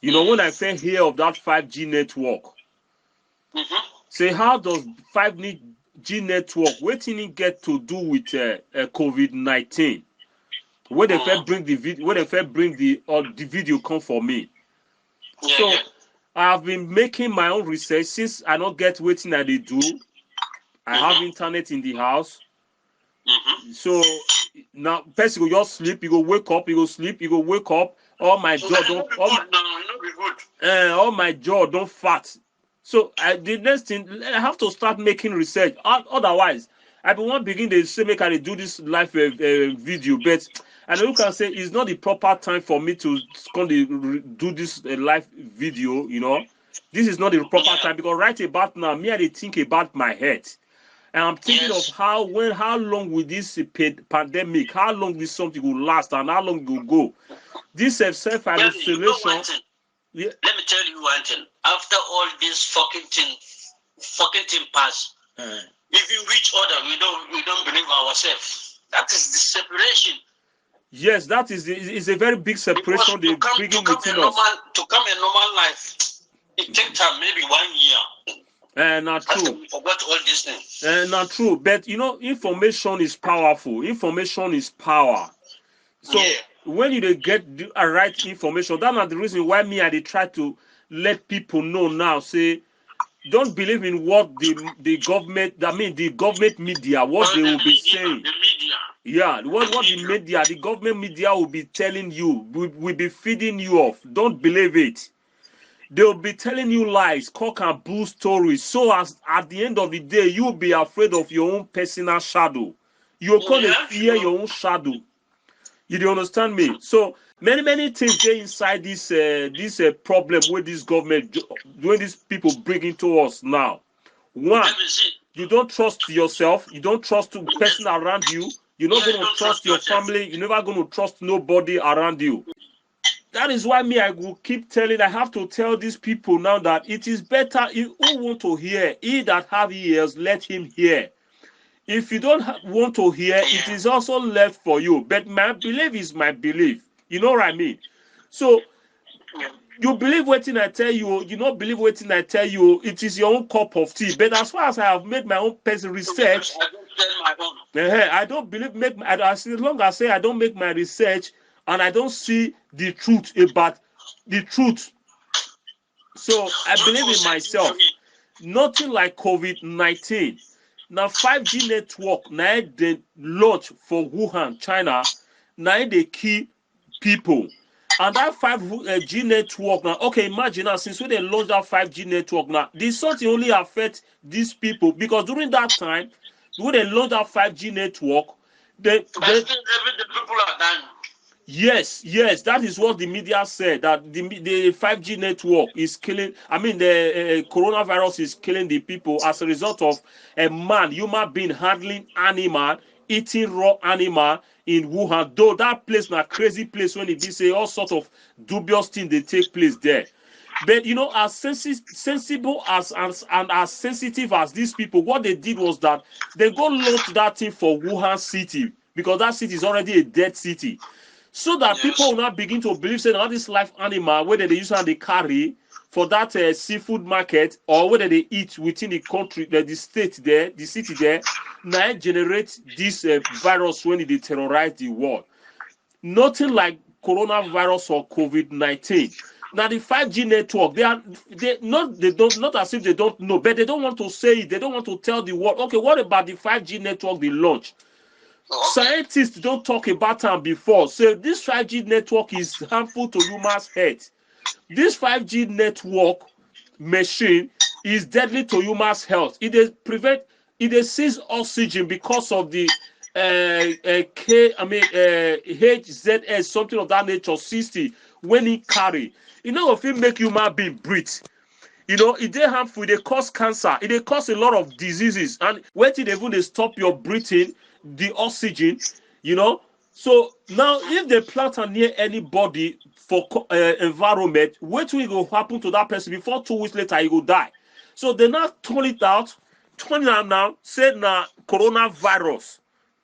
You know, when I first hear of that 5G network, say how does 5G network, what did it get to do with COVID-19? When they first bring the video, when they first bring the video come for me. So I've been making my own research since I don't get waiting that they do. I have internet in the house. So now person go just sleep, you go wake up, you go sleep, you go wake up. All my jaw don't all my jaw don't fat. So the next thing I have to start making research. Otherwise, I be want begin to say make I do this live video, but I know you can say it's not the proper time for me to come do this live video. You know, this is not the proper time because right about now, me I think about my head. And I'm thinking of how long will this pandemic, how long this something will last, and how long it will go. This self-isolation. Let me tell you one thing. After all this fucking thing pass, if you reach order, we don't believe ourselves. That is the separation. Yes, that is a very big separation they bring within us. To come a normal life, it takes time, maybe 1 year. Not true. We forgot all these things. Not true. But you know, information is powerful. Information is power. So when you get the right information, that's not the reason why me I try to let people know now. Say, don't believe in what the government. I mean, the government media, what they will be saying. The media. Yeah, what the government media will be telling you, will be feeding you off. Don't believe it. They'll be telling you lies, cock and bull stories. So as at the end of the day, you'll be afraid of your own personal shadow. You're going to fear your own shadow. You do understand me? So many things there inside this problem with this government, when these people bring into us now. One, you don't trust yourself. You don't trust the person around you. You're not going to trust your family. You're never going to trust nobody around you. That is why me, I will keep telling, I have to tell these people now that it is better if who want to hear, he that have ears, let him hear. If you don't want to hear, it is also left for you. But my belief is my belief. You know what I mean? So, you believe what I tell you, you don't believe what I tell you, it is your own cup of tea. But as far as I have made my own personal research, I don't believe, as long as I say I don't make my research, and I don't see the truth about the truth. So I believe in myself. Nothing like COVID-19. Now 5G network, now they launch for Wuhan, China. Now they key people. And that 5G network now, okay, imagine now, since when they launched that 5G network now, this something only affect these people because during that time, when they launched that 5G network, the people are dying. Yes, that is what the media said, that the 5G network is killing, I mean, the coronavirus is killing the people as a result of a human being handling animal, eating raw animal in Wuhan. Though that place is a crazy place when it be say all sorts of dubious things they take place there. But, you know, as sensible and as sensitive as these people, what they did was that they go launch that thing for Wuhan city because that city is already a dead city. So that people will not begin to believe that all this live animal, whether they use and they carry for that seafood market or whether they eat within the country, the state there, the city there, now generate this virus when they terrorize the world. Nothing like coronavirus or COVID-19. Now the 5G network, not as if they don't know, but they don't want to say it. They don't want to tell the world. Okay, what about the 5G network they launched? Scientists don't talk about them before. So this 5G network is harmful to humans' health. This 5G network machine is deadly to humans' health. It sees oxygen because of the HZS, something of that nature, 60, when it carry. You know, if it make human being breathe. You know, it is harmful, they cause cancer, it cause a lot of diseases, and when they stop your breathing, the oxygen, you know. So now if they plant near anybody for environment, what will happen to that person before 2 weeks later he will die? So they now turn it out now, say now coronavirus,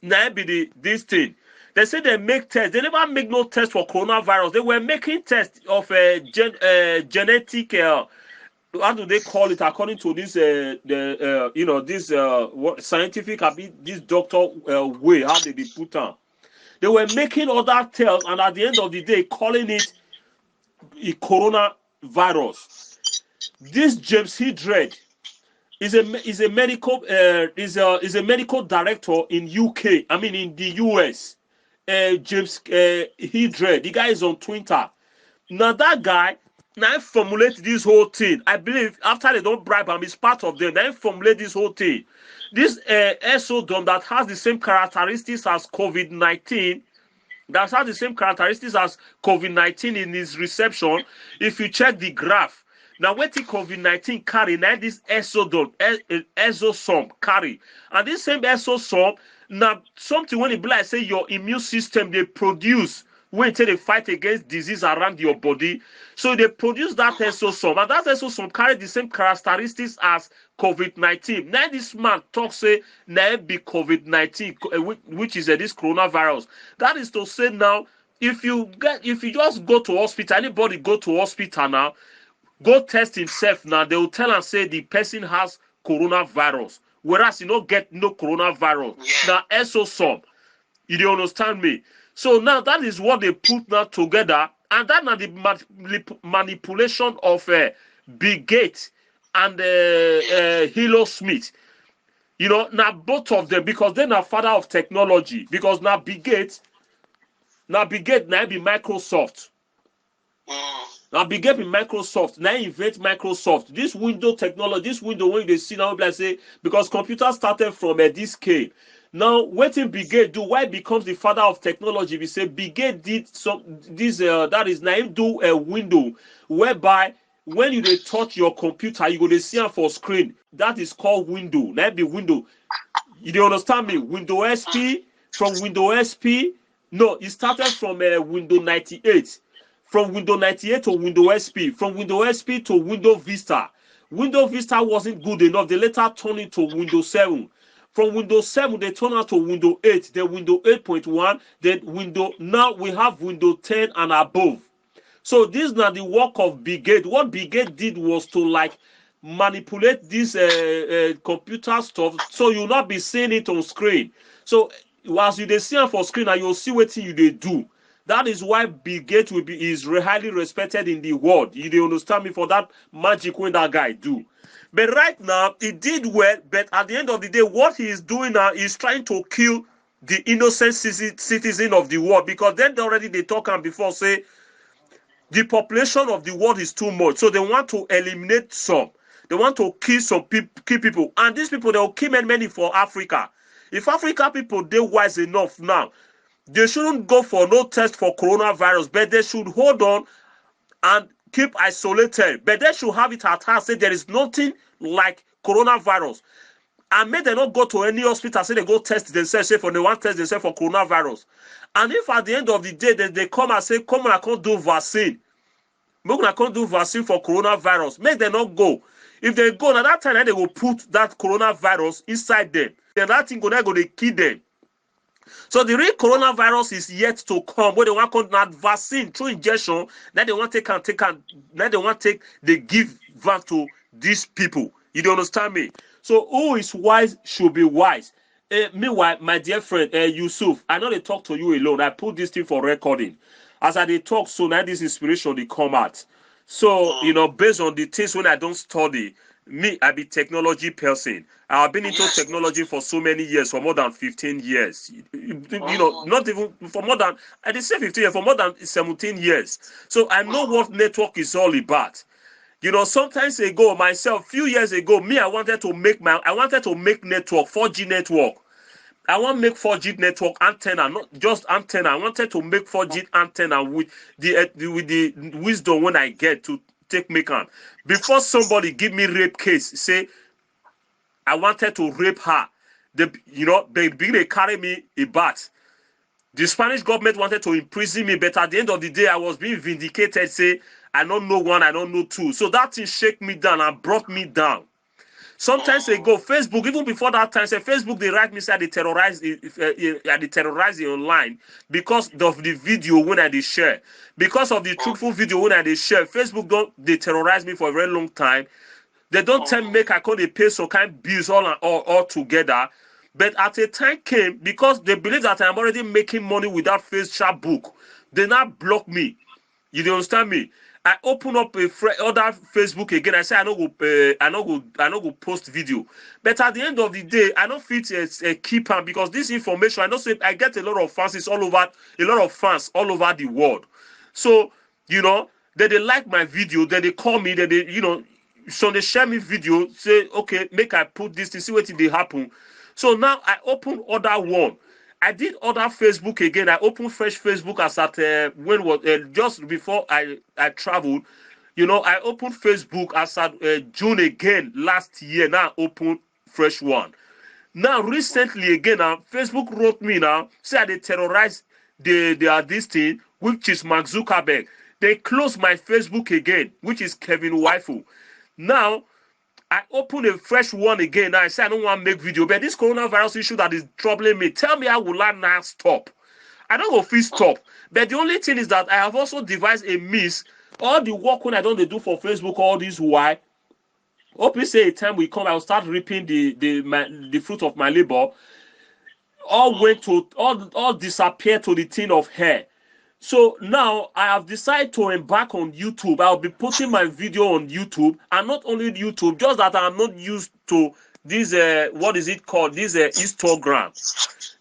now be this thing. They say they make tests. They never make no test for coronavirus. They were making tests of genetic. How do they call it? According to this, what scientific, this doctor way, how did they put on? They were making other tests, and at the end of the day, calling it a coronavirus. This James Hildred is a medical director in UK. I mean in the US. James Hildred. The guy is on Twitter. Now that guy now formulate this whole thing. I believe after they don't bribe him, it's part of them. They formulate this whole thing. This exodome that has the same characteristics as COVID-19. That has the same characteristics as COVID-19 in its reception. If you check the graph, now what the COVID-19 carry, now this exosome carry. And this same exosome, now something when it be like say your immune system they produce when they fight against disease around your body. So they produce that exosome, and that exosome carry the same characteristics as COVID-19. Now this man talks say now be COVID-19, which is this coronavirus. That is to say now, if you just go to hospital, anybody go to hospital now, go test himself now, they will tell and say the person has coronavirus. Whereas you don't get no coronavirus. Now exosome. You don't understand me? So now that is what they put now together, and that now the manipulation of Bill Gates and Hilo Smith. You know, now both of them, because they're now father of technology. Because now Bill Gates now be Microsoft. Now Bill Gates be Microsoft. Now invent Microsoft. This window technology, this window when they see now, like say, because computers started from this scale. Now, what did Bill Gates do? Why becomes the father of technology? We say Bill Gates did that is now him do a window whereby when you touch your computer, you go to see it for screen. That is called window. Now be window. You don't understand me? Windows SP, from Windows SP, no, it started from Windows 98. From Windows 98 to Windows SP, from Windows SP to Windows Vista. Windows Vista wasn't good enough. They later turned it to Windows 7. From Windows 7, they turned out to Windows 8, then Windows 8.1, then now we have Windows 10 and above. So this is not the work of Bill Gates. What Bill Gates did was to like manipulate this computer stuff, so you'll not be seeing it on screen. So as you see it for screen, and you'll see what you do. That is why Bill Gates is highly respected in the world. You don't understand me for that magic when that guy do. But right now, he did well, but at the end of the day, what he is doing now is trying to kill the innocent citizen of the world, because then already they talk and before say the population of the world is too much. So they want to eliminate some. They want to kill some people. And these people, they will kill many for Africa. If Africa people, they're wise enough now, they shouldn't go for no test for coronavirus, but they should hold on and keep isolated, but they should have it at heart. Say there is nothing like coronavirus, and may they not go to any hospital. Say they go test themselves. Say for they want to test themselves for coronavirus, and if at the end of the day they come and say, "Come on, I can't do vaccine. I can't do vaccine for coronavirus." Make them not go. If they go, at that time they will put that coronavirus inside them. Then that thing go to kill them. So the real coronavirus is yet to come. Where they want to not vaccine through injection, then they want to take the give back to these people. You don't understand me? So who is wise should be wise. Meanwhile, my dear friend Yusuf, I know they talk to you alone. I put this thing for recording. As I talk, so now this inspiration they come out. So based on the things when I don't study. Me, I be technology person. I've been into technology for so many years, for more than 15 years. Not even for more than, I did say 15 years, for more than 17 years. So I know what network is all about. Sometimes ago, myself, few years ago, me, I wanted to make network, 4G network. I want to make 4G network antenna, not just antenna. I wanted to make 4G antenna with the wisdom when I get to make on. Before somebody give me rape case, say I wanted to rape her. They carry me a bat. The Spanish government wanted to imprison me, but at the end of the day, I was being vindicated. Say I don't know one, I don't know two. So that thing shake me down and brought me down. Sometimes ago, Facebook, even before that time, say Facebook, they write me, say they terrorize it online because of the video when I did share. Because of the truthful video when I did share, Facebook they terrorize me for a very long time. They don't tell me make I call they pay some kind of bills all together. But at a time came, because they believe that I'm already making money without Facebook, they now block me. You understand me? I open up other Facebook again. I say I no go post video. But at the end of the day, I don't fit keep them, because this information, I know say I get a lot of fans all over the world. So you know, they like my video, then they call me, so they share me video, say okay, make I put this to see what they happen. So now I open other one. I did other Facebook again. I opened fresh Facebook as at just before I traveled. You know, I opened Facebook as at June again last year. Now I opened fresh one. Now recently again, Facebook wrote me now, say they terrorize this thing, which is Mark Zuckerberg. They closed my Facebook again, which is Kevin Waifu. Now I open a fresh one again. I say I don't want to make video, but this coronavirus issue that is troubling me, tell me how will I now stop? I don't go feel stop. But the only thing is that I have also devised a means. All the work when I don't do for Facebook, all this why. Hope you say a time will come, I'll start reaping the fruit of my labor. All disappear to the tin of hair. So now I have decided to embark on YouTube. I'll be putting my video on YouTube, and not only YouTube, just that I'm not used to this what is it called? This Instagram.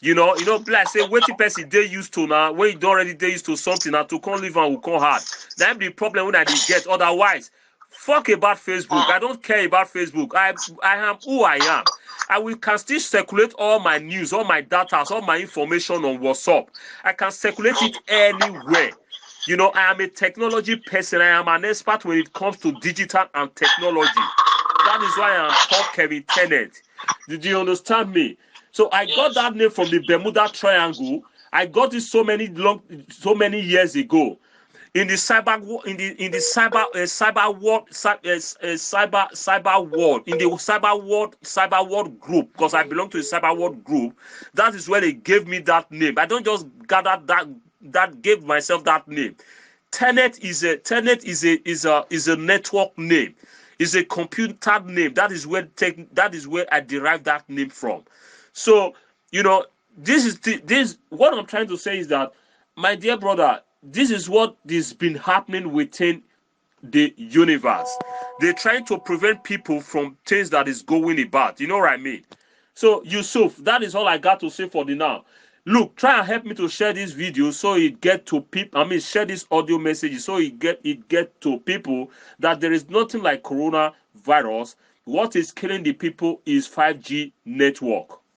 You know, like say what person they used to now, when you don't already they used to something now to come live and will come hard. That's the problem when I did get. Otherwise, fuck about Facebook. I don't care about Facebook. I am who I am. I can still circulate all my news, all my data, all my information on WhatsApp. I can circulate it anywhere. You know, I am a technology person. I am an expert when it comes to digital and technology. That is why I am called Kevin Tennant. Did you understand me? So I got that name from the Bermuda Triangle. I got it so many years ago. In the cyber world, in the cyber world group, because I belong to the cyber world group. That is where they gave me that name. I don't just gather that gave myself that name. Tenet is a network name. It's a computer name. That is where I derived that name from. So you know, this what I'm trying to say is that, my dear brother, this is what has been happening within the universe. They're trying to prevent people from things that is going about. You know what I mean? So, Yusuf, that is all I got to say for the now. Look, try and help me to share this video so it get to people. Share this audio message so it get to people that there is nothing like coronavirus. What is killing the people is 5G network.